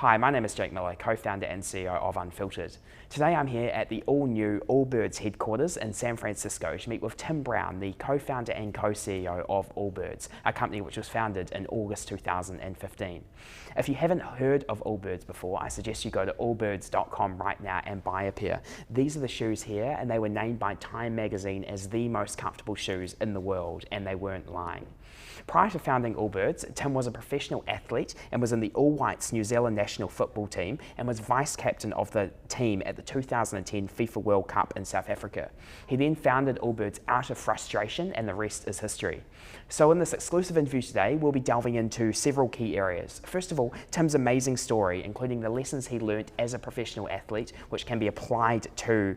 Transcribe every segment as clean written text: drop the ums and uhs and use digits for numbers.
Hi, my name is Jake Miller, co-founder and CEO of Unfiltered. Today I'm here at the all-new Allbirds headquarters in San Francisco to meet with Tim Brown, the co-founder and co-CEO of Allbirds, a company which was founded in August 2015. If you haven't heard of Allbirds before, I suggest you go to allbirds.com right now and buy a pair. These are the shoes here, and they were named by Time magazine as the most comfortable shoes in the world, and they weren't lying. Prior to founding Allbirds, Tim was a professional athlete and was in the All Whites New Zealand national football team and was vice captain of the team at the 2010 FIFA World Cup in South Africa. He then founded Allbirds out of frustration, and the rest is history. So in this exclusive interview today, we'll be delving into several key areas. First of all, Tim's amazing story, including the lessons he learnt as a professional athlete, which can be applied to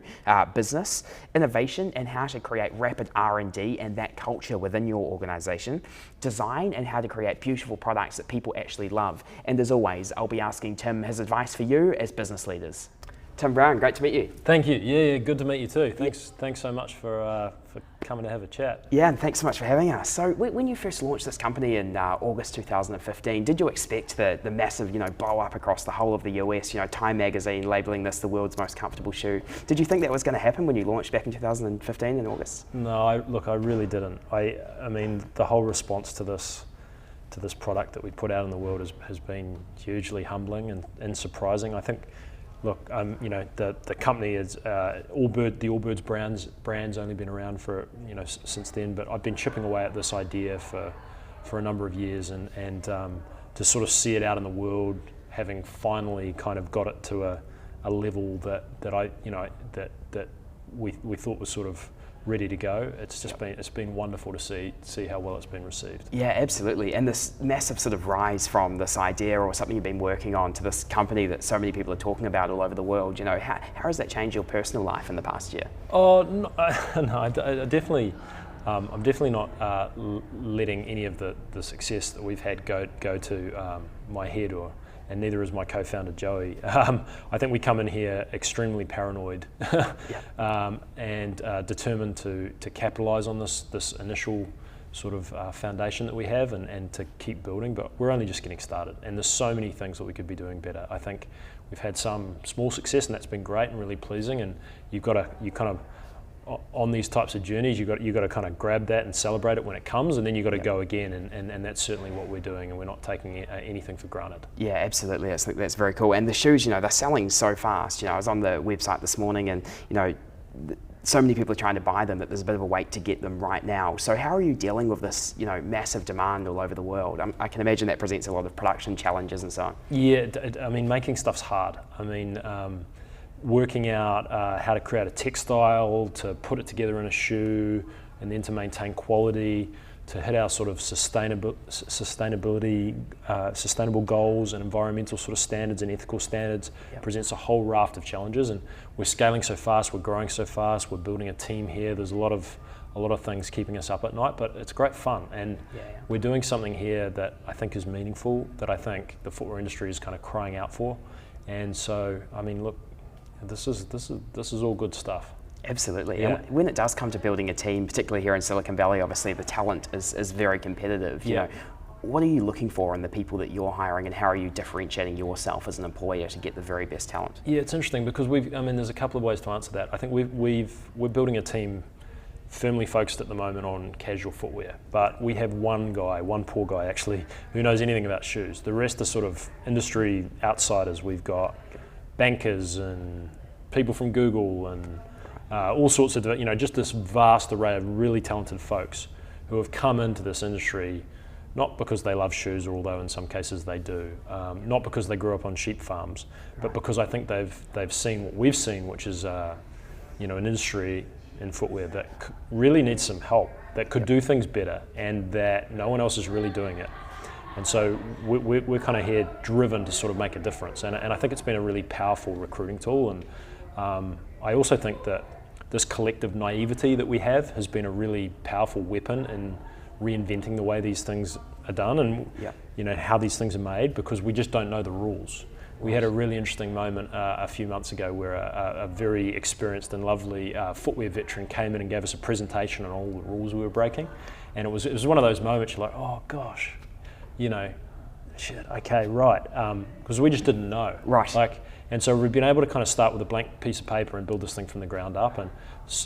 business, innovation, and how to create rapid R&D and that culture within your organization, design and how to create beautiful products that people actually love. And as always, I'll be asking Tim his advice for you as business leaders. Tim Brown, great to meet you. Thank you. Yeah, good to meet you too. Thanks so much for coming to have a chat. Yeah, and thanks so much for having us. So when you first launched this company in August 2015, did you expect the massive, blow up across the whole of the US, Time magazine labeling this the world's most comfortable shoe? Did you think that was going to happen when you launched back in 2015 in August? No, I really didn't. I mean, the whole response to this product that we put out in the world has been hugely humbling and surprising. I think, look, the company is the Allbirds brand's only been around for since then, but I've been chipping away at this idea for a number of years, and to sort of see it out in the world, having finally kind of got it to a level that we thought was sort of ready to go. It's been wonderful to see how well it's been received. Yeah, absolutely. And this massive sort of rise from this idea or something you've been working on to this company that so many people are talking about all over the world, how has that changed your personal life in the past year? Oh, no, I definitely. I'm definitely not letting any of the success that we've had go to my head, and neither is my co-founder Joey. I think we come in here extremely paranoid and determined to capitalise on this initial sort of foundation that we have and to keep building, but we're only just getting started, and there's so many things that we could be doing better. I think we've had some small success, and that's been great and really pleasing, and you kind of on these types of journeys, you got to kind of grab that and celebrate it when it comes, and then you got to go again, and that's certainly what we're doing, and we're not taking anything for granted. Yeah, absolutely. I think that's very cool. And the shoes, they're selling so fast. I was on the website this morning, and so many people are trying to buy them that there's a bit of a wait to get them right now. So how are you dealing with this, massive demand all over the world? I can imagine that presents a lot of production challenges and so on. Yeah, I mean, making stuff's hard. I mean, working out how to create a textile, to put it together in a shoe, and then to maintain quality, to hit our sort of sustainable goals and environmental sort of standards and ethical standards, presents a whole raft of challenges. And we're scaling so fast, we're growing so fast, we're building a team here. There's a lot of things keeping us up at night, but it's great fun, and we're doing something here that I think is meaningful, that I think the footwear industry is kind of crying out for. And so, I mean, look, this is all good stuff. Absolutely. Yeah. And when it does come to building a team, particularly here in Silicon Valley, obviously the talent is very competitive. What are you looking for in the people that you're hiring, and how are you differentiating yourself as an employer to get the very best talent? Yeah, it's interesting because there's a couple of ways to answer that. I think we're building a team firmly focused at the moment on casual footwear, but we have one poor guy actually, who knows anything about shoes. The rest are sort of industry outsiders. We've got bankers and people from Google and all sorts of, just this vast array of really talented folks who have come into this industry not because they love shoes, although in some cases they do, not because they grew up on sheep farms, but because I think they've seen what we've seen, which is an industry in footwear that really needs some help, that could do things better, and that no one else is really doing it. And so we're kind of here driven to sort of make a difference, and I think it's been a really powerful recruiting tool. And I also think that this collective naivety that we have has been a really powerful weapon in reinventing the way these things are done, and how these things are made, because we just don't know the rules. We had a really interesting moment a few months ago where a very experienced and lovely footwear veteran came in and gave us a presentation on all the rules we were breaking, and it was one of those moments you're like, oh gosh, shit, okay, right, because we just didn't know. Right. And so we've been able to kind of start with a blank piece of paper and build this thing from the ground up. And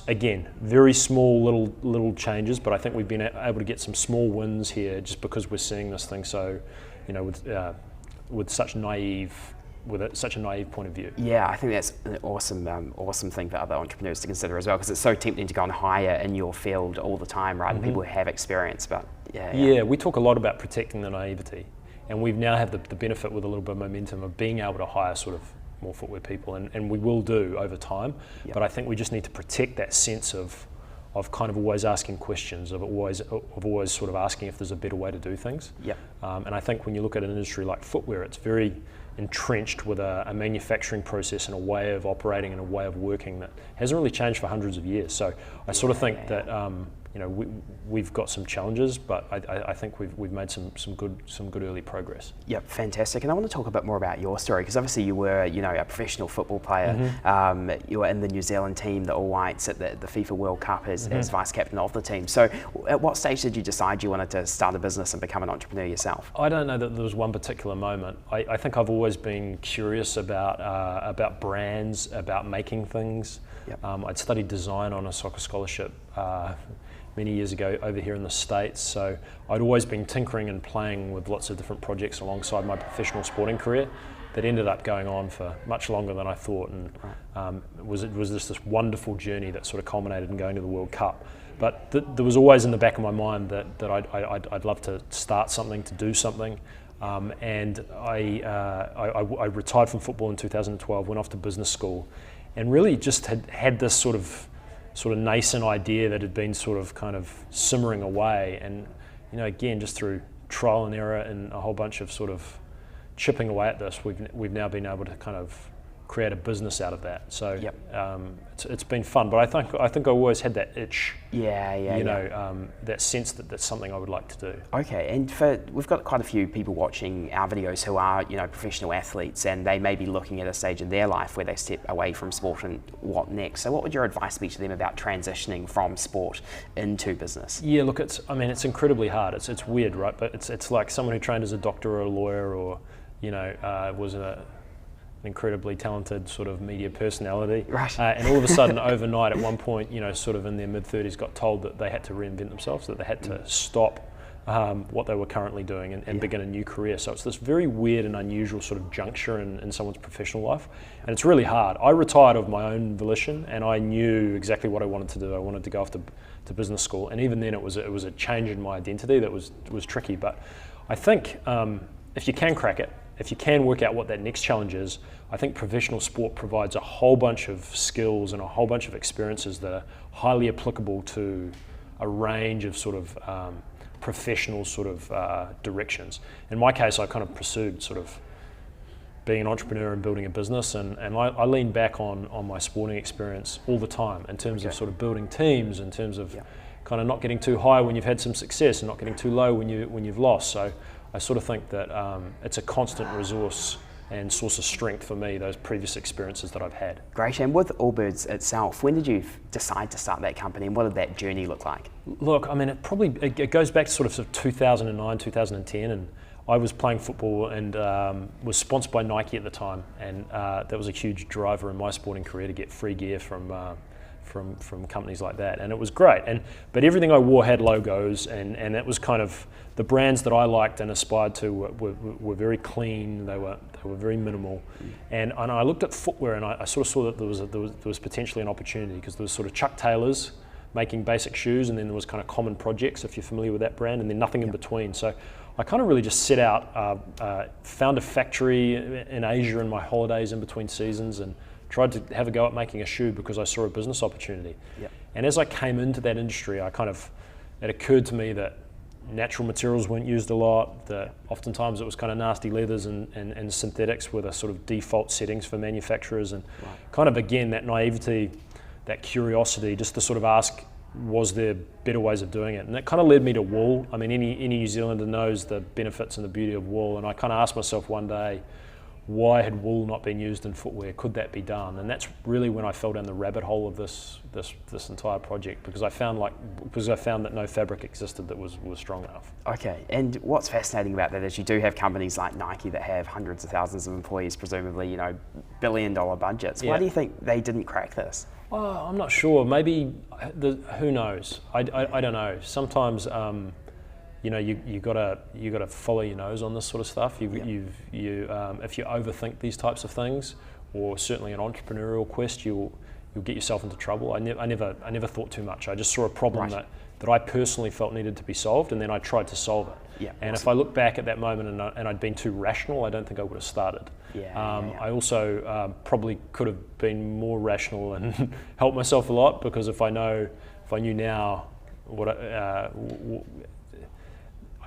again, very small little changes, but I think we've been able to get some small wins here just because we're seeing this thing so, with such a naive point of view. Yeah, I think that's an awesome thing for other entrepreneurs to consider as well, because it's so tempting to go and hire in your field all the time, right? And people who have experience, but yeah, we talk a lot about protecting the naivety, and we now have the benefit with a little bit of momentum of being able to hire sort of more footwear people, and we will do over time. Yep. But I think we just need to protect that sense of kind of always asking questions, of always sort of asking if there's a better way to do things. Yep. And I think when you look at an industry like footwear, it's very entrenched with a manufacturing process and a way of operating and a way of working that hasn't really changed for hundreds of years. So I sort of think that we've got some challenges, but I think we've made some good early progress. Yep, fantastic. And I want to talk a bit more about your story, because obviously you were a professional football player. You were in the New Zealand team, the All Whites, at the FIFA World Cup as vice captain of the team. So at what stage did you decide you wanted to start a business and become an entrepreneur yourself? I don't know that there was one particular moment. I think I've always been curious about brands, about making things. Yep. I'd studied design on a soccer scholarship many years ago over here in the States, so I'd always been tinkering and playing with lots of different projects alongside my professional sporting career that ended up going on for much longer than I thought, and it was just this wonderful journey that sort of culminated in going to the World Cup. But there was always in the back of my mind that I'd love to start something, to do something. And I retired from football in 2012, went off to business school, and really just had this sort of nascent idea that had been sort of kind of simmering away. And again, just through trial and error and a whole bunch of sort of chipping away at this, we've now been able to kind of create a business out of that. So yep. It's been fun, but I think I always had that itch. That sense that that's something I would like to do. Okay, and we've got quite a few people watching our videos who are professional athletes, and they may be looking at a stage in their life where they step away from sport and what next. So what would your advice be to them about transitioning from sport into business? Yeah, look, it's incredibly hard. It's weird, right? But it's like someone who trained as a doctor or a lawyer, or was an incredibly talented sort of media personality, right? And all of a sudden, overnight, at one point, sort of in their mid-30s, got told that they had to reinvent themselves, that they had to stop what they were currently doing and begin a new career. So it's this very weird and unusual sort of juncture in someone's professional life, and it's really hard. I retired of my own volition, and I knew exactly what I wanted to do. I wanted to go off to business school, and even then, it was a change in my identity that was tricky. But I think if you can crack it, if you can work out what that next challenge is, I think professional sport provides a whole bunch of skills and a whole bunch of experiences that are highly applicable to a range of sort of professional sort of directions. In my case, I kind of pursued sort of being an entrepreneur and building a business, and I lean back on my sporting experience all the time in terms of sort of building teams, in terms of kind of not getting too high when you've had some success and not getting too low when you've lost. So I sort of think that it's a constant resource and source of strength for me, those previous experiences that I've had. Great. And with Allbirds itself, when did you decide to start that company, and what did that journey look like? Look, it goes back to sort of 2009, 2010, and I was playing football and was sponsored by Nike at the time, and that was a huge driver in my sporting career to get free gear from companies like that, and it was great. But everything I wore had logos, and it was kind of the brands that I liked and aspired to were very clean. They were very minimal, and I looked at footwear, and I sort of saw that there was potentially an opportunity, because there was sort of Chuck Taylors making basic shoes, and then there was kind of Common Projects, if you're familiar with that brand, and then nothing in between. So I kind of really just set out, found a factory in Asia in my holidays in between seasons, and tried to have a go at making a shoe because I saw a business opportunity. Yep. And as I came into that industry, it occurred to me that natural materials weren't used a lot, that oftentimes it was kind of nasty leathers and synthetics were the sort of default settings for manufacturers, and kind of, again, that naivety, that curiosity, just to sort of ask, was there better ways of doing it? And that kind of led me to wool. I mean, any New Zealander knows the benefits and the beauty of wool, and I kind of asked myself one day, why had wool not been used in footwear? Could that be done? And that's really when I fell down the rabbit hole of this entire project, because I found that no fabric existed that was strong enough. Okay, and what's fascinating about that is you do have companies like Nike that have hundreds of thousands of employees, presumably, billion-dollar budgets. Why do you think they didn't crack this? Oh, I'm not sure. Maybe who knows? I don't know. Sometimes you gotta follow your nose on this sort of stuff. If you overthink these types of things, or certainly an entrepreneurial quest, you'll get yourself into trouble. I never thought too much. I just saw a problem that I personally felt needed to be solved, and then I tried to solve it. Yeah, and if I look back at that moment and I'd been too rational, I don't think I would have started. I also probably could have been more rational and helped myself a lot, because if I knew now what I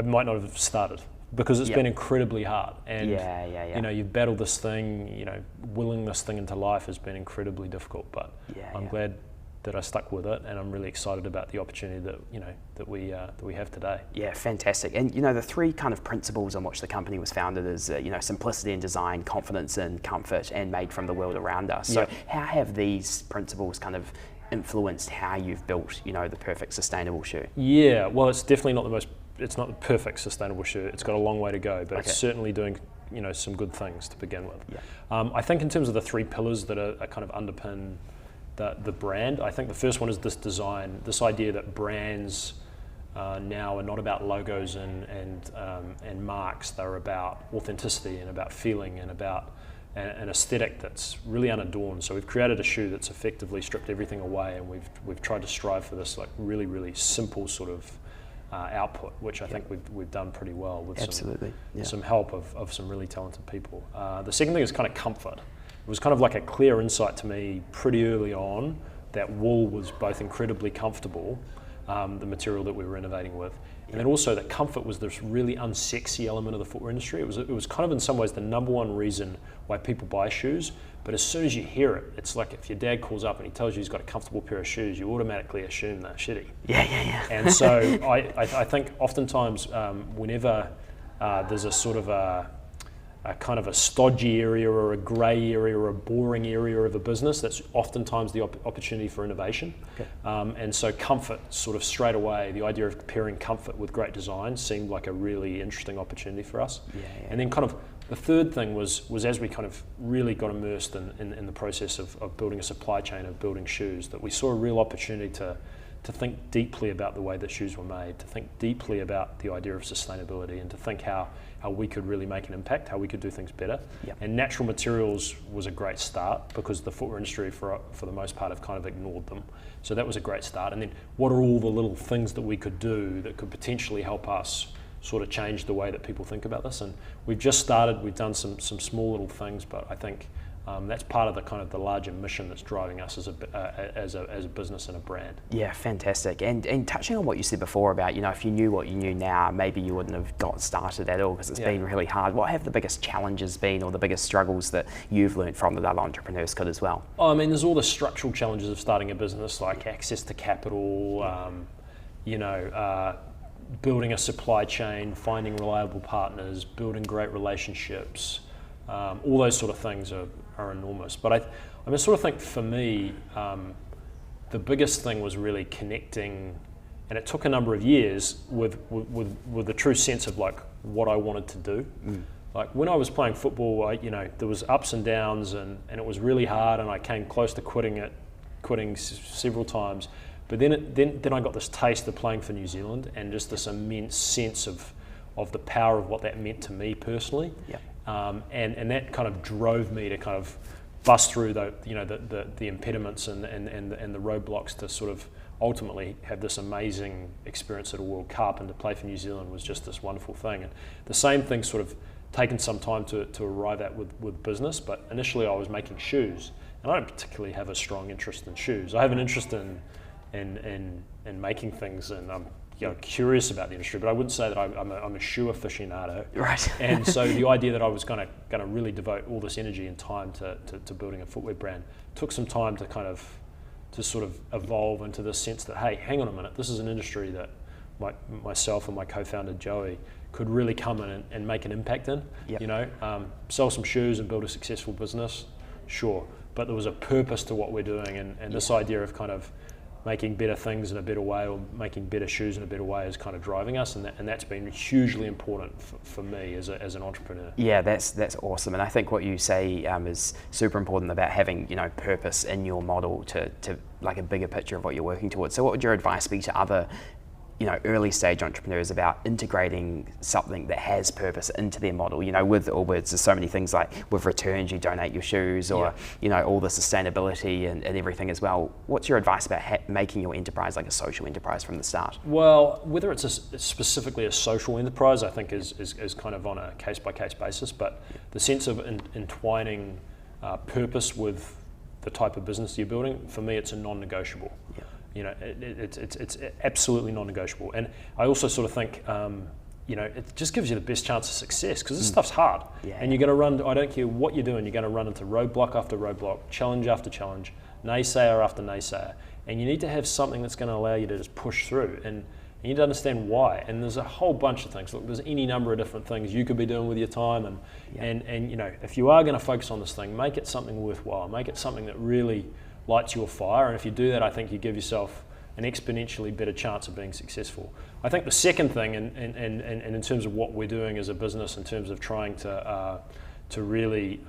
might not have started, because it's been incredibly hard. And you've battled this thing, willing this thing into life has been incredibly difficult, but I'm glad that I stuck with it, and I'm really excited about the opportunity that we have today. Yeah, fantastic. And the three kind of principles on which the company was founded is simplicity in design, confidence in comfort, and made from the world around us. So how have these principles kind of influenced how you've built the perfect sustainable shoe? Yeah, well, it's definitely it's not the perfect sustainable shoe. It's got a long way to go, but it's certainly doing some good things to begin with. I think in terms of the three pillars that are kind of underpin the brand, I think the first one is this design, this idea that brands now are not about logos and marks. They're about authenticity and about feeling and about an aesthetic that's really unadorned. So we've created a shoe that's effectively stripped everything away, and we've tried to strive for this really, really simple sort of output, which I think we've done pretty well with some help of some really talented people. The second thing is kind of comfort. It was kind of like a clear insight to me pretty early on that wool was both incredibly comfortable, the material that we were innovating with, and then also that comfort was this really unsexy element of the footwear industry. It was kind of in some ways the number one reason why people buy shoes, but as soon as you hear it, it's like if your dad calls up and he tells you he's got a comfortable pair of shoes, you automatically assume they're shitty. And so I think oftentimes whenever there's a sort of a kind of a stodgy area or a grey area or a boring area of a business, that's oftentimes the opportunity for innovation. And so comfort, sort of straight away, the idea of pairing comfort with great design seemed like a really interesting opportunity for us. And then kind of the third thing was as we kind of really got immersed in the process of building a supply chain of building shoes, that we saw a real opportunity to think deeply about the way that shoes were made, to think deeply about the idea of sustainability, and to think how we could really make an impact, how we could do things better. And natural materials was a great start, because the footwear industry for the most part have kind of ignored them. So that was a great start. And then what are all the little things that we could do that could potentially help us sort of change the way that people think about this? And we've just started, we've done some small little things, but I think that's part of the kind of the larger mission that's driving us as a business and a brand. Yeah, fantastic. And touching on what you said before about, if you knew what you knew now, maybe you wouldn't have got started at all, because it's been really hard. What have the biggest challenges been, or the biggest struggles that you've learned from that other entrepreneurs could as well? I mean, there's all the structural challenges of starting a business, like access to capital, building a supply chain, finding reliable partners, building great relationships. All those sort of things are enormous. But I sort of think for me, the biggest thing was really connecting, and it took a number of years with the true sense of like what I wanted to do. Like when I was playing football, there was ups and downs, and it was really hard, and I came close to quitting several times. But then I got this taste of playing for New Zealand, and just this immense sense of the power of what that meant to me personally. And that kind of drove me to kind of bust through the impediments and the roadblocks to sort of ultimately have this amazing experience at a World Cup, and to play for New Zealand was just this wonderful thing. And the same thing sort of taken some time to arrive at with business, but initially I was making shoes, and I don't particularly have a strong interest in shoes. I have an interest in making things, and I'm curious about the industry, but I wouldn't say that I'm a shoe aficionado. Right. And so the idea that I was going to really devote all this energy and time to building a footwear brand took some time to sort of evolve into this sense that, hey, hang on a minute, this is an industry that myself and my co-founder Joey could really come in and make an impact in. Yep. You know, sell some shoes and build a successful business, sure. But there was a purpose to what we're doing, and this idea of kind of making better things in a better way, or making better shoes in a better way, is kind of driving us, and that's been hugely important for me as an entrepreneur. Yeah, that's awesome, and I think what you say is super important about having, you know, purpose in your model to like a bigger picture of what you're working towards. So what would your advice be to other, you know, early stage entrepreneurs about integrating something that has purpose into their model? You know, with Allbirds, there's so many things, like with returns, you donate your shoes, or you know, all the sustainability and everything as well. What's your advice about making your enterprise like a social enterprise from the start? Well, whether it's specifically a social enterprise, I think is kind of on a case by case basis, but the sense of entwining purpose with the type of business you're building, for me, it's a non-negotiable. Yeah. You know, it's absolutely non-negotiable. And I also sort of think, you know, it just gives you the best chance of success, because this stuff's hard. Yeah. And you're going to run, I don't care what you're doing, you're going to run into roadblock after roadblock, challenge after challenge, naysayer after naysayer. And you need to have something that's going to allow you to just push through. And you need to understand why. And there's a whole bunch of things. Look, there's any number of different things you could be doing with your time. And you know, if you are going to focus on this thing, make it something worthwhile. Make it something that really lights your fire. And if you do that, I think you give yourself an exponentially better chance of being successful. I think the second thing, and in terms of what we're doing as a business, in terms of trying to really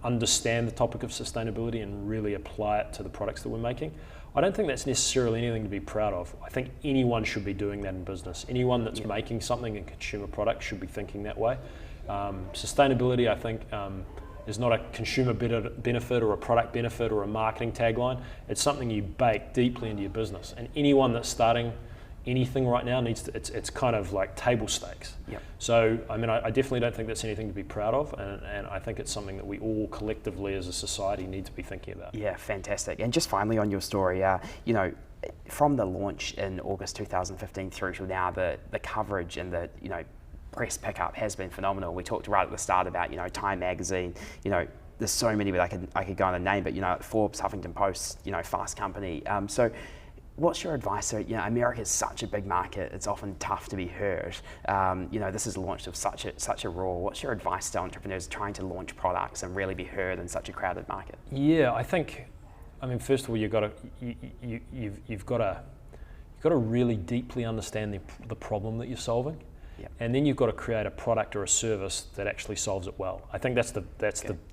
understand the topic of sustainability and really apply it to the products that we're making, I don't think that's necessarily anything to be proud of. I think anyone should be doing that in business. Anyone that's making something in consumer products should be thinking that way. Sustainability, I think, is not a consumer benefit or a product benefit or a marketing tagline. It's something you bake deeply into your business. And anyone that's starting anything right now needs to, it's kind of like table stakes. Yep. So, I mean, I definitely don't think that's anything to be proud of, and I think it's something that we all collectively as a society need to be thinking about. Yeah, fantastic. And just finally on your story, you know, from the launch in August 2015 through to now, the coverage and the, you know, press pickup has been phenomenal. We talked right at the start about, you know, Time Magazine, you know, there's so many that I could go on and name, but, you know, Forbes, Huffington Post, you know, Fast Company. So what's your advice? So, you know, America is such a big market, it's often tough to be heard. You know, this is launched with such a roar. What's your advice to entrepreneurs trying to launch products and really be heard in such a crowded market? Yeah, I think, I mean, first of all, you've got to really deeply understand the problem that you're solving. Yep. And then you've got to create a product or a service that actually solves it well. I think that's the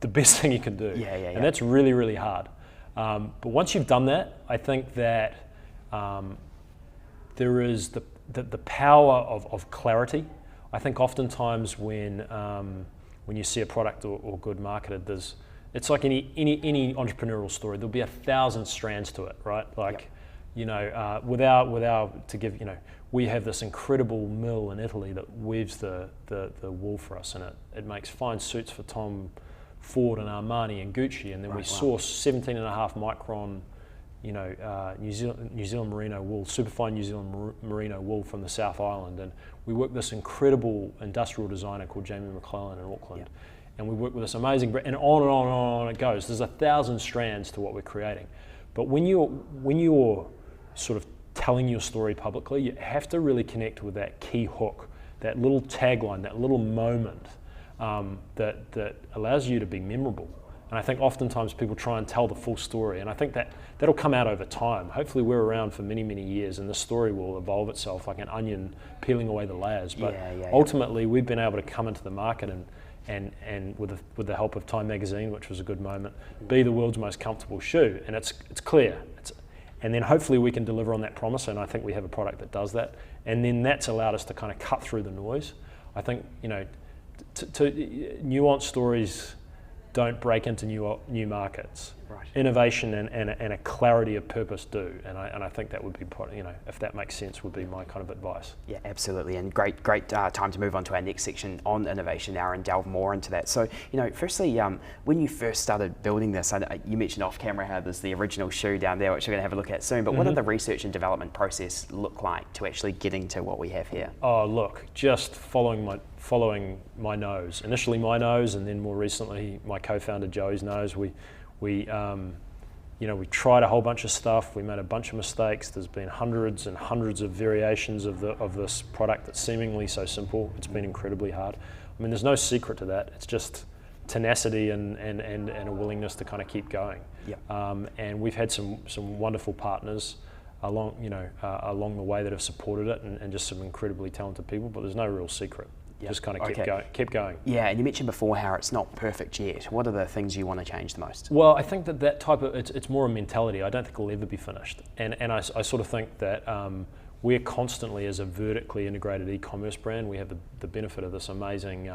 best thing you can do. Yeah. And that's really, really hard. But once you've done that, I think that there is the power of clarity. I think oftentimes when you see a product or good marketed, it's like any entrepreneurial story. There'll be 1,000 strands to it, right? Like, yep. You know, without to give, you know, we have this incredible mill in Italy that weaves the wool for us, and it makes fine suits for Tom Ford and Armani and Gucci, and then we source 17.5 micron, you know, New Zealand merino wool, superfine New Zealand merino wool from the South Island, and we work with this incredible industrial designer called Jamie McClellan in Auckland. Yep. And we work with this amazing brand, and on and on and on it goes. There's 1,000 strands to what we're creating. But when you're sort of telling your story publicly, you have to really connect with that key hook, that little tagline, that little moment that allows you to be memorable. And I think oftentimes people try and tell the full story, and I think that'll come out over time. Hopefully we're around for many, many years, and the story will evolve itself like an onion peeling away the layers. But ultimately we've been able to come into the market and with the help of Time Magazine, which was a good moment, be the world's most comfortable shoe. And it's clear. And then hopefully we can deliver on that promise, and I think we have a product that does that. And then that's allowed us to kind of cut through the noise. I think, you know, nuanced stories don't break into new markets. Right. Innovation and a clarity of purpose do, and I think that would be, you know, if that makes sense, would be my kind of advice. Yeah, absolutely, and great time to move on to our next section on innovation now and delve more into that. So, you know, firstly, when you first started building this, you mentioned off camera how there's the original shoe down there, which we're going to have a look at soon. But what did the research and development process look like to actually getting to what we have here? Oh, look, just following my nose. Initially my nose, and then more recently my co-founder Joey's nose. We we tried a whole bunch of stuff. We made a bunch of mistakes. There's been hundreds and hundreds of variations of this product that's seemingly so simple. It's been incredibly hard. I mean, there's no secret to that. It's just tenacity and a willingness to kind of keep going. Yep. And we've had some wonderful partners along the way that have supported it, and just some incredibly talented people. But there's no real secret. Yep. Just kind of keep going. Yeah, and you mentioned before how it's not perfect yet. What are the things you want to change the most? Well, I think that type of, it's more a mentality. I don't think it'll ever be finished. And I sort of think that we're constantly, as a vertically integrated e-commerce brand, we have the benefit of this amazing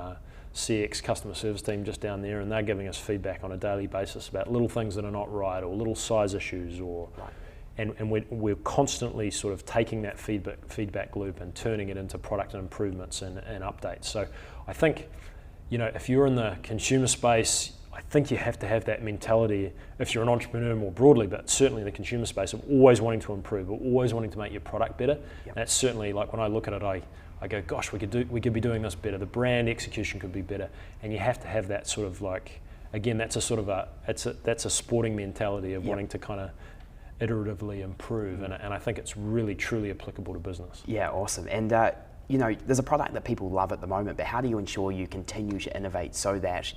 CX customer service team just down there, and they're giving us feedback on a daily basis about little things that are not right, or little size issues, or right. And we're constantly sort of taking that feedback loop and turning it into product improvements and updates. So I think, if you're in the consumer space, I think you have to have that mentality, if you're an entrepreneur more broadly, but certainly in the consumer space, of always wanting to improve, or always wanting to make your product better. Yep. That's certainly, like, when I look at it, I go, gosh, we could be doing this better. The brand execution could be better. And you have to have that sort of, like, again, that's a sort of that's a sporting mentality of Yep. wanting to kind of iteratively improve, and I think it's really truly applicable to business. Yeah, awesome. And there's a product that people love at the moment, but how do you ensure you continue to innovate so that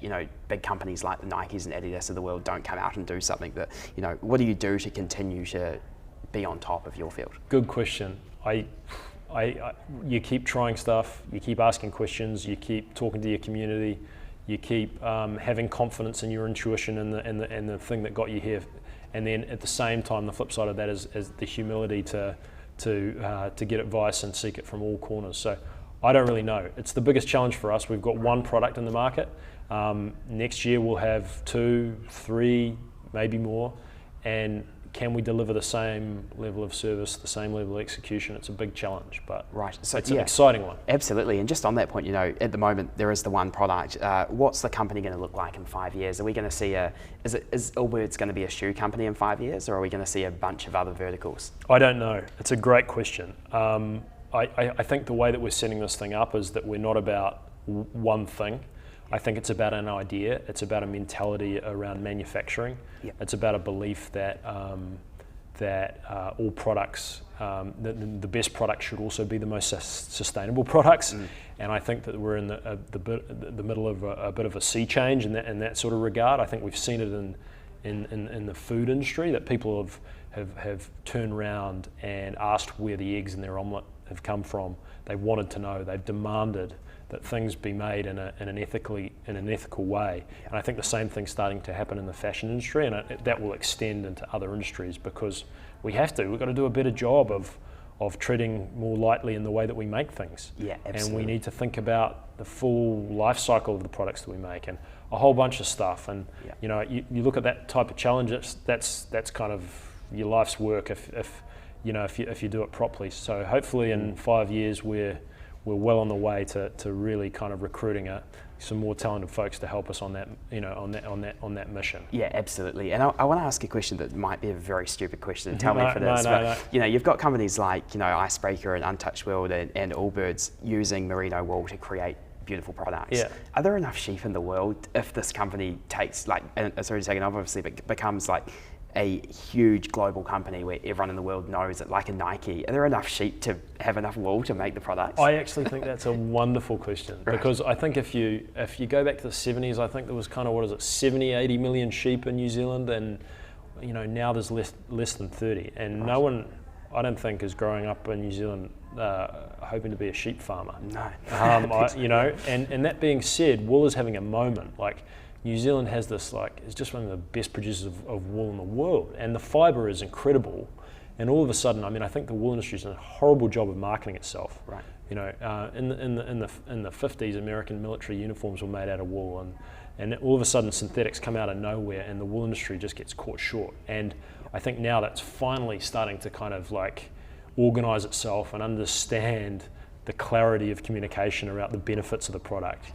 big companies like the Nikes and Adidas of the world don't come out and do something that what do you do to continue to be on top of your field? Good question. You keep trying stuff, you keep asking questions, you keep talking to your community, you keep having confidence in your intuition and the thing that got you here. And then at the same time, the flip side of that is the humility to get advice and seek it from all corners. So I don't really know. It's the biggest challenge for us. We've got one product in the market. Next year we'll have 2, 3, maybe more. And can we deliver the same level of service, the same level of execution? It's a big challenge, but right. So it's an exciting one. Absolutely. And just on that point, at the moment there is the one product. What's the company going to look like in 5 years? Are we going to see is Allbirds going to be a shoe company in 5 years, or are we going to see a bunch of other verticals? I don't know. It's a great question. I think the way that we're setting this thing up is that we're not about one thing. I think it's about an idea. It's about a mentality around manufacturing. Yep. It's about a belief that all products, the best products should also be the most sustainable products. And I think that we're in the middle of a bit of a sea change in that sort of regard. I think we've seen it in the food industry, that people have turned around and asked where the eggs in their omelette have come from. They wanted to know. They've demanded that things be made in an ethical way. And I think the same thing's starting to happen in the fashion industry, and that will extend into other industries, because we've got to do a better job of treading more lightly in the way that we make things. Yeah, absolutely. And we need to think about the full life cycle of the products that we make, and a whole bunch of stuff. And you look at that type of challenge, that's kind of your life's work if you do it properly. So hopefully in 5 years we're well on the way to really kind of recruiting some more talented folks to help us on that on that mission. Yeah, absolutely. And I want to ask a question that might be a very stupid question, and tell me if it is. But you've got companies like Icebreaker and Untouched World and Allbirds using merino wool to create beautiful products. Yeah. Are there enough sheep in the world if this company takes obviously, but becomes like a huge global company where everyone in the world knows it, like a Nike? Are there enough sheep to have enough wool to make the products? I actually think that's a wonderful question, because I think if you go back to the 70s, I think there was kind of 70, 80 million sheep in New Zealand, and now there's less than 30, and no one, I don't think, is growing up in New Zealand hoping to be a sheep farmer. No. And that being said, wool is having a moment. Like, New Zealand has this, it's just one of the best producers of wool in the world, and the fibre is incredible. And all of a sudden, I think the wool industry's done a horrible job of marketing itself. Right. In the 50s, American military uniforms were made out of wool, and all of a sudden synthetics come out of nowhere, and the wool industry just gets caught short. And I think now that's finally starting to kind of organise itself and understand the clarity of communication around the benefits of the product.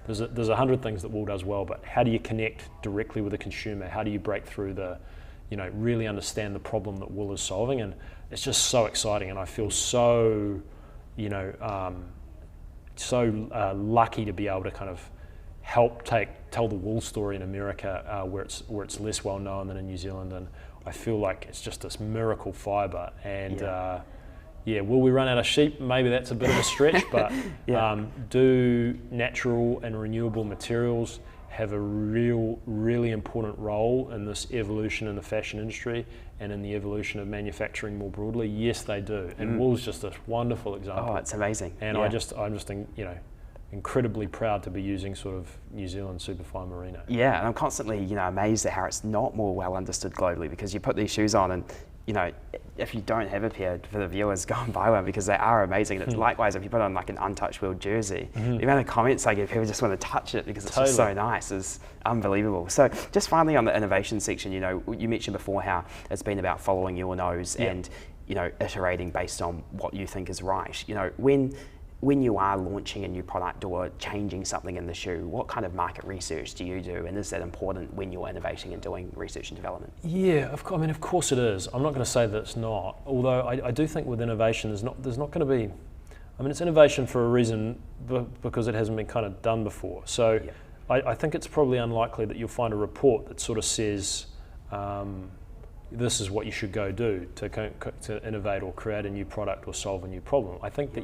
There's 100 things that wool does well, but how do you connect directly with the consumer? How do you break through really understand the problem that wool is solving? And it's just so exciting, and I feel so lucky to be able to kind of help tell the wool story in America, where it's less well known than in New Zealand. And I feel like it's just this miracle fibre. And will we run out of sheep? Maybe that's a bit of a stretch, but do natural and renewable materials have a really important role in this evolution in the fashion industry and in the evolution of manufacturing more broadly? Yes, they do. And wool's just a wonderful example. Oh, it's amazing. And I'm just incredibly proud to be using sort of New Zealand superfine merino. Yeah, and I'm constantly, amazed at how it's not more well understood globally, because you put these shoes on and, if you don't have a pair, for the viewers, go and buy one, because they are amazing. It's likewise, if you put on like an Untouched World jersey, the amount of comments I get, people just want to touch it because it's just so nice, is unbelievable. So just finally on the innovation section, you mentioned before how it's been about following your nose and, iterating based on what you think is right. When you are launching a new product or changing something in the shoe, what kind of market research do you do, and is that important when you're innovating and doing research and development? Yeah, of course it is. I'm not going to say that it's not, although I do think with innovation there's not going to be, it's innovation for a reason, because it hasn't been kind of done before. So I think it's probably unlikely that you'll find a report that sort of says, this is what you should go do to innovate or create a new product or solve a new problem. I think that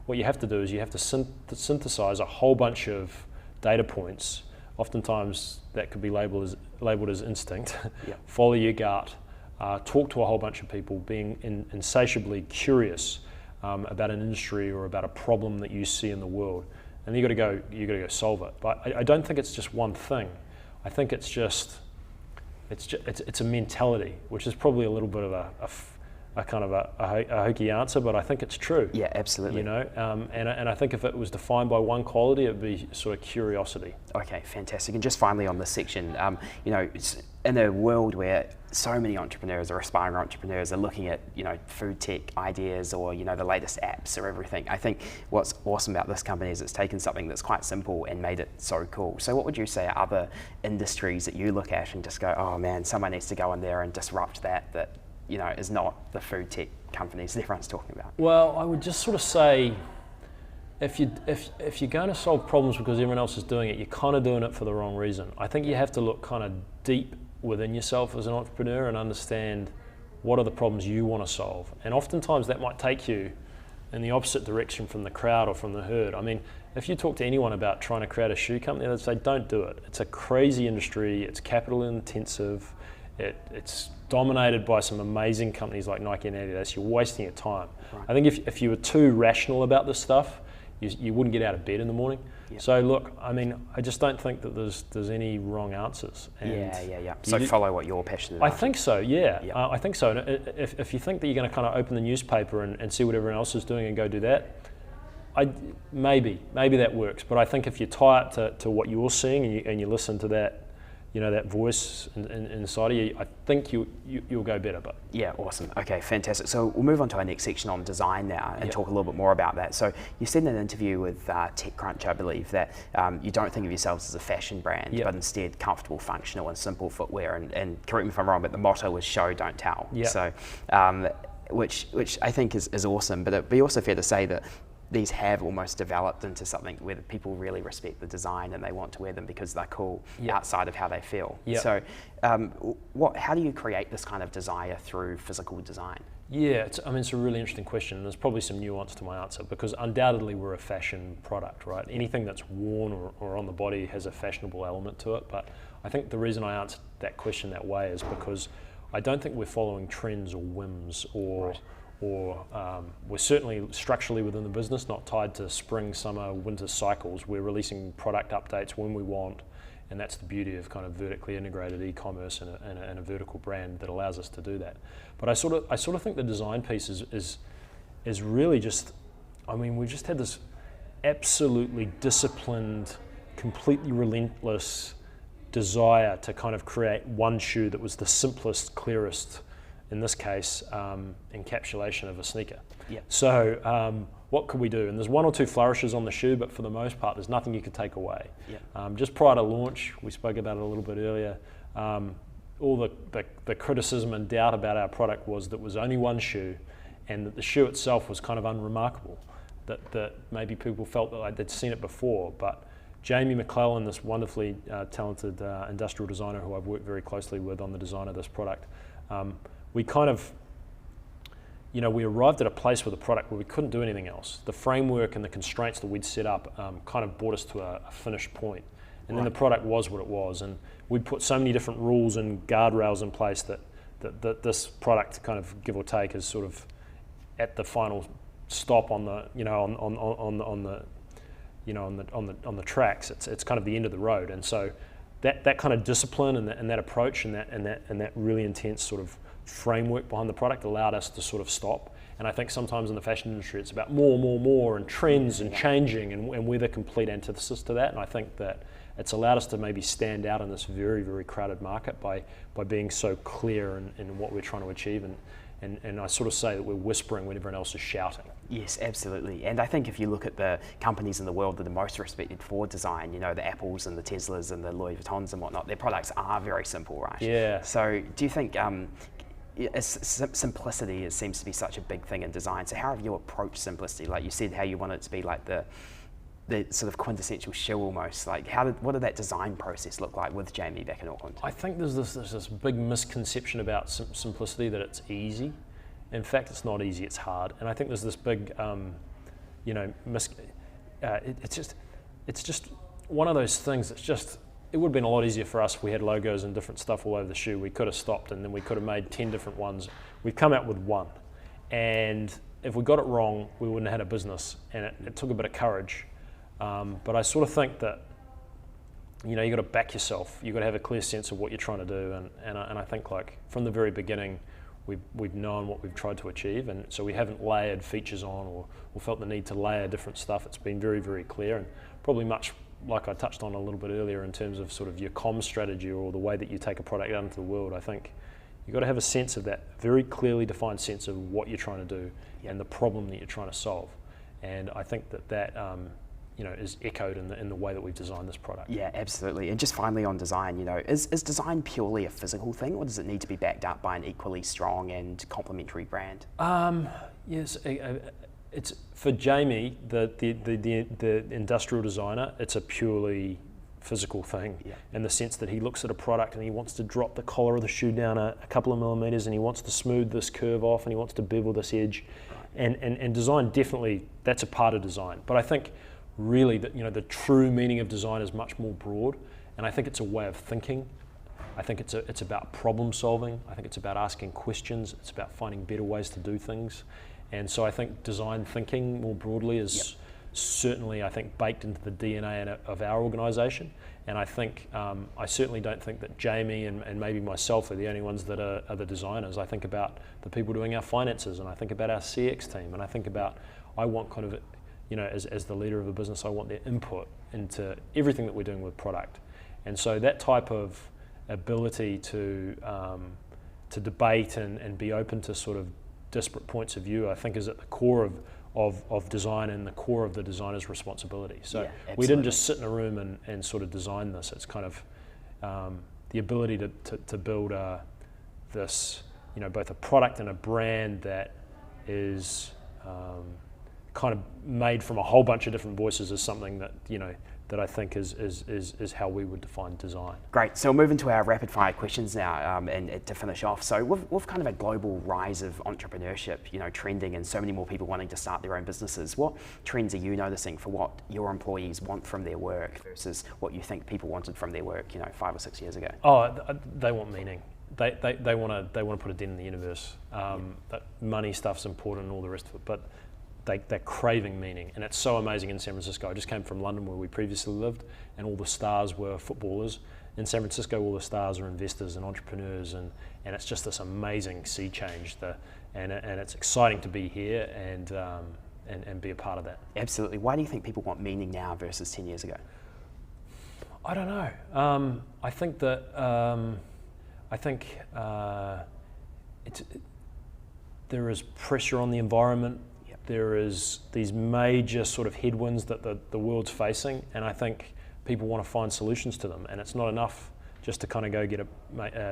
what you have to do is you have to synthesize a whole bunch of data points. Oftentimes that could be labeled as instinct. Follow your gut, talk to a whole bunch of people, being insatiably curious about an industry or about a problem that you see in the world, and you got to go solve it. But I don't think it's just one thing. I think it's a mentality, which is probably a little bit of a kind of a hokey answer, but I think it's true. Yeah, absolutely. And I think if it was defined by one quality, it'd be sort of curiosity. Okay, fantastic. And just finally on this section, it's in a world where so many entrepreneurs or aspiring entrepreneurs are looking at, food tech ideas or, the latest apps or everything. I think what's awesome about this company is it's taken something that's quite simple and made it so cool. So what would you say are other industries that you look at and just go, oh man, someone needs to go in there and disrupt that is not the food tech companies that everyone's talking about? Well, I would just sort of say, if you're going to solve problems because everyone else is doing it, you're kind of doing it for the wrong reason. I think you have to look kind of deep within yourself as an entrepreneur and understand what are the problems you want to solve. And oftentimes that might take you in the opposite direction from the crowd or from the herd. If you talk to anyone about trying to create a shoe company, they'd say, don't do it. It's a crazy industry, it's capital intensive, it's dominated by some amazing companies like Nike and Adidas. You're wasting your time. Right. I think if you were too rational about this stuff, you wouldn't get out of bed in the morning. Yep. So look, I just don't think that there's any wrong answers. And so follow what you're passionate about. I think so, yeah. Yep. I think so. And if you think that you're going to kind of open the newspaper and see what everyone else is doing and go do that, maybe that works. But I think if you tie it to what you're seeing and you listen to that, that voice inside of you, I think you'll go better. But yeah, awesome. Okay, fantastic. So we'll move on to our next section on design now and talk a little bit more about that. So you said in an interview with TechCrunch, I believe, that you don't think of yourselves as a fashion brand, but instead comfortable, functional, and simple footwear. And correct me if I'm wrong, but the motto was show, don't tell. Yep. So, which I think is awesome. But it'd be also fair to say that these have almost developed into something where people really respect the design and they want to wear them because they're cool outside of how they feel. Yep. So how do you create this kind of desire through physical design? Yeah, it's a really interesting question. There's probably some nuance to my answer because undoubtedly we're a fashion product, right? Anything that's worn or on the body has a fashionable element to it. But I think the reason I answered that question that way is because I don't think we're following trends or whims or we're certainly structurally within the business, not tied to spring, summer, winter cycles. We're releasing product updates when we want, and that's the beauty of kind of vertically integrated e-commerce and a vertical brand that allows us to do that. But I sort of think the design piece is really just, we just had this absolutely disciplined, completely relentless desire to kind of create one shoe that was the simplest, clearest, in this case, encapsulation of a sneaker. Yep. So what could we do? And there's one or two flourishes on the shoe, but for the most part, there's nothing you could take away. Yep. Just prior to launch, we spoke about it a little bit earlier, all the criticism and doubt about our product was that it was only one shoe and that the shoe itself was kind of unremarkable, that maybe people felt that they'd seen it before. But Jamie McClellan, this wonderfully talented industrial designer who I've worked very closely with on the design of this product, we kind of, we arrived at a place with the product where we couldn't do anything else. The framework and the constraints that we'd set up kind of brought us to a finished point. And then the product was what it was. And we'd put so many different rules and guardrails in place that this product, kind of give or take, is sort of at the final stop on the, on the tracks. It's kind of the end of the road. And so that kind of discipline and that approach and that really intense sort of framework behind the product allowed us to sort of stop. And I think sometimes in the fashion industry it's about more and trends and changing, and we're the complete antithesis to that. And I think that it's allowed us to maybe stand out in this very, very crowded market by being so clear in what we're trying to achieve. And I sort of say that we're whispering when everyone else is shouting. Yes, absolutely. And I think if you look at the companies in the world that are most respected for design, the Apples and the Teslas and the Louis Vuittons and whatnot, their products are very simple, right? Yeah. So do you think simplicity seems to be such a big thing in design? So how have you approached simplicity? Like you said, how you want it to be like the sort of quintessential shoe almost. Like what did that design process look like with Jamie back in Auckland? I think there's this big misconception about simplicity, that it's easy. In fact, it's not easy, it's hard. And I think there's this big, it's just one of those things that's just, it would have been a lot easier for us if we had logos and different stuff all over the shoe. We could have stopped and then we could have made 10 different ones. We've come out with one. And if we got it wrong, we wouldn't have had a business. And it took a bit of courage. But I sort of think that, you got to back yourself. You've got to have a clear sense of what you're trying to do. And I think, like, from the very beginning, we've known what we've tried to achieve. And so we haven't layered features on or felt the need to layer different stuff. It's been very, very clear, and probably much like I touched on a little bit earlier in terms of sort of your comms strategy or the way that you take a product out into the world. I think you've got to have a sense of that, very clearly defined sense of what you're trying to do and the problem that you're trying to solve. And I think that is echoed in the way that we've designed this product. Yeah, absolutely. And just finally on design, is design purely a physical thing, or does it need to be backed up by an equally strong and complementary brand? Yes, it's for Jamie, the industrial designer. It's a purely physical thing, in the sense that he looks at a product and he wants to drop the collar of the shoe down a couple of millimeters, and he wants to smooth this curve off, and he wants to bevel this edge. And design, definitely, that's a part of design. But I think really that the true meaning of design is much more broad, and I think it's a way of thinking. I think it's about problem solving. I think it's about asking questions. It's about finding better ways to do things. And so I think design thinking more broadly is certainly, I think, baked into the DNA of our organisation. And I think I certainly don't think that Jamie and maybe myself are the only ones that are the designers. I think about the people doing our finances, and I think about our CX team, and I think about, I want kind of, as the leader of a business, I want their input into everything that we're doing with product. And so that type of ability to debate and be open to sort of disparate points of view, I think, is at the core of design and the core of the designer's responsibility. So we didn't just sit in a room and sort of design this. It's kind of the ability to build this, both a product and a brand that is kind of made from a whole bunch of different voices, is something that that I think is how we would define design. Great. So we'll move into our rapid fire questions now, and to finish off. So with kind of a global rise of entrepreneurship, trending, and so many more people wanting to start their own businesses, what trends are you noticing for what your employees want from their work versus what you think people wanted from their work, 5 or 6 years ago? Oh, they want meaning. They want to put a dent in the universe. That money stuff's important and all the rest of it, but they're craving meaning, and it's so amazing in San Francisco. I just came from London, where we previously lived, and all the stars were footballers. In San Francisco, all the stars are investors and entrepreneurs, and it's just this amazing sea change. And it's exciting to be here and be a part of that. Absolutely. Why do you think people want meaning now versus 10 years ago? I don't know. I think that there is pressure on the environment. There is these major sort of headwinds that the world's facing, and I think people want to find solutions to them. And it's not enough just to kind of go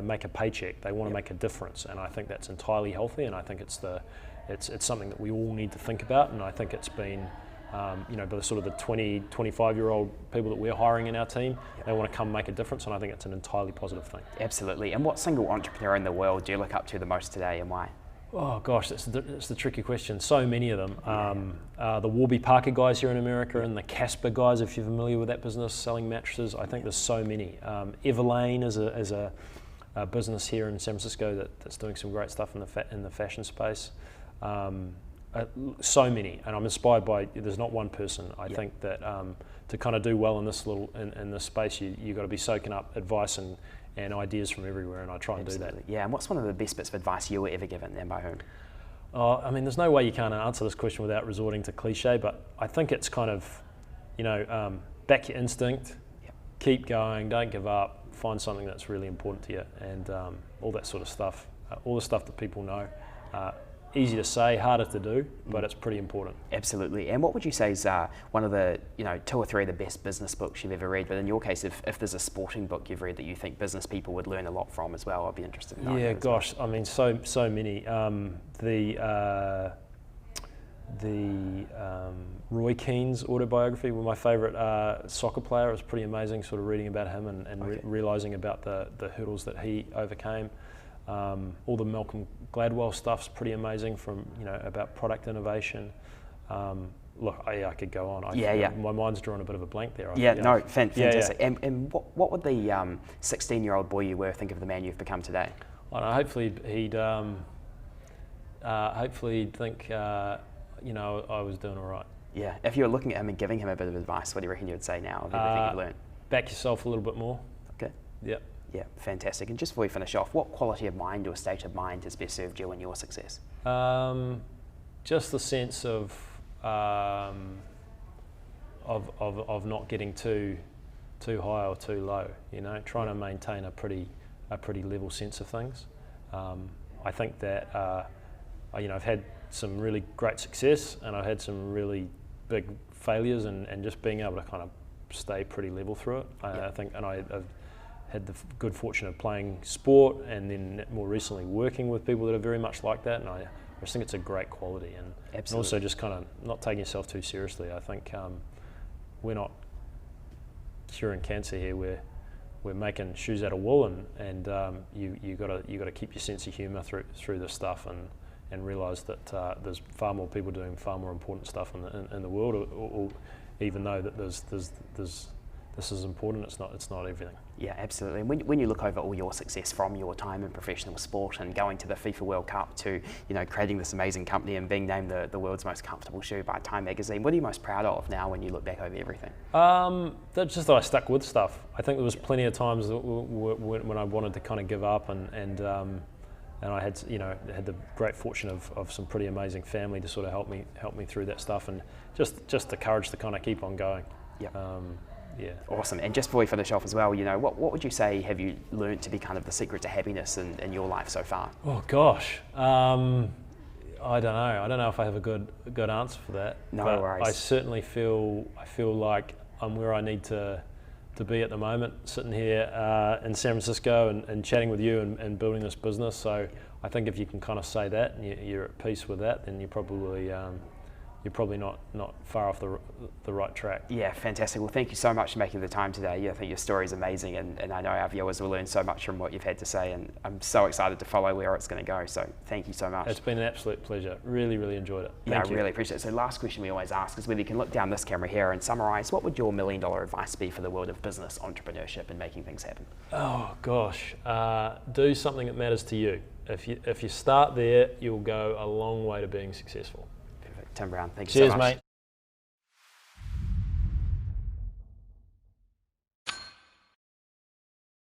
make a paycheck. They want to make a difference, and I think that's entirely healthy. And I think it's something that we all need to think about. And I think it's been But the sort of the 20, 25-year-old people that we're hiring in our team, they want to come make a difference, and I think it's an entirely positive thing. Absolutely. And what single entrepreneur in the world do you look up to the most today, and why? Oh gosh, it's the tricky question. So many of them. The Warby Parker guys here in America, and the Casper guys, if you're familiar with that business, selling mattresses. I think there's so many. Everlane is a business here in San Francisco that's doing some great stuff in the fashion space. So many, and I'm inspired by. There's not one person. I think that to kind of do well in this in this space, you got to be soaking up advice and ideas from everywhere, and I try and do that. Yeah, and what's one of the best bits of advice you were ever given, and by whom? I mean, there's no way you can't answer this question without resorting to cliche, but I think it's kind of, back your instinct, keep going, don't give up, find something that's really important to you, and all that sort of stuff, all the stuff that people know. Easy to say, harder to do, but it's pretty important. Absolutely. And what would you say is one of the 2 or 3 of the best business books you've ever read? But in your case, if there's a sporting book you've read that you think business people would learn a lot from as well, I'd be interested in knowing. Yeah, gosh, I mean, so many. The Roy Keane's autobiography was my favourite soccer player. It was pretty amazing, sort of reading about him and realising about the hurdles that he overcame. All the Malcolm Gladwell stuff's pretty amazing, from about product innovation. Look, I could go on. My mind's drawn a bit of a blank there. Fantastic. Yeah. And what would the 16-year-old boy you were think of the man you've become today? I don't know, hopefully he'd think I was doing all right. Yeah. If you were looking at him and giving him a bit of advice, what do you reckon you would say now of everything you've learned? Back yourself a little bit more. Okay. Yeah. Yeah, fantastic. And just before we finish off, what quality of mind or state of mind has best served you in your success? Just the sense of not getting too high or too low. Trying to maintain a pretty level sense of things. I think that I've had some really great success, and I've had some really big failures, and just being able to kind of stay pretty level through it. I think, and I've had the good fortune of playing sport, and then more recently working with people that are very much like that, and I just think it's a great quality, and also just kind of not taking yourself too seriously. I think we're not curing cancer here. We're making shoes out of wool, and you got to keep your sense of humour through this stuff, and realise that there's far more people doing far more important stuff in the world, or even though that there's this is important, it's not everything. Yeah, absolutely. And when you look over all your success from your time in professional sport and going to the FIFA World Cup to creating this amazing company and being named the world's most comfortable shoe by Time Magazine, what are you most proud of now when you look back over everything? That's just that I stuck with stuff. I think there was plenty of times when I wanted to kind of give up, and I had the great fortune of some pretty amazing family to sort of help me through that stuff, and just the courage to kind of keep on going. Yeah. Yeah. Awesome. And just before we finish off as well, what would you say have you learned to be kind of the secret to happiness in your life so far? Oh gosh, I don't know. I don't know if I have a good answer for that. No worries. I certainly feel like I'm where I need to be at the moment, sitting here in San Francisco and chatting with you and building this business. So I think if you can kind of say that and you're at peace with that, then you're probably not far off the right track. Yeah, fantastic. Well, thank you so much for making the time today. I think your story is amazing, and I know our viewers will learn so much from what you've had to say, and I'm so excited to follow where it's going to go. So thank you so much. It's been an absolute pleasure. Really, really enjoyed it. Thank you. I really appreciate it. So last question we always ask is whether you can look down this camera here and summarise, what would your $1 million advice be for the world of business, entrepreneurship and making things happen? Oh gosh, do something that matters to you. If you start there, you'll go a long way to being successful. Tim Brown, thank you so much. Cheers, mate.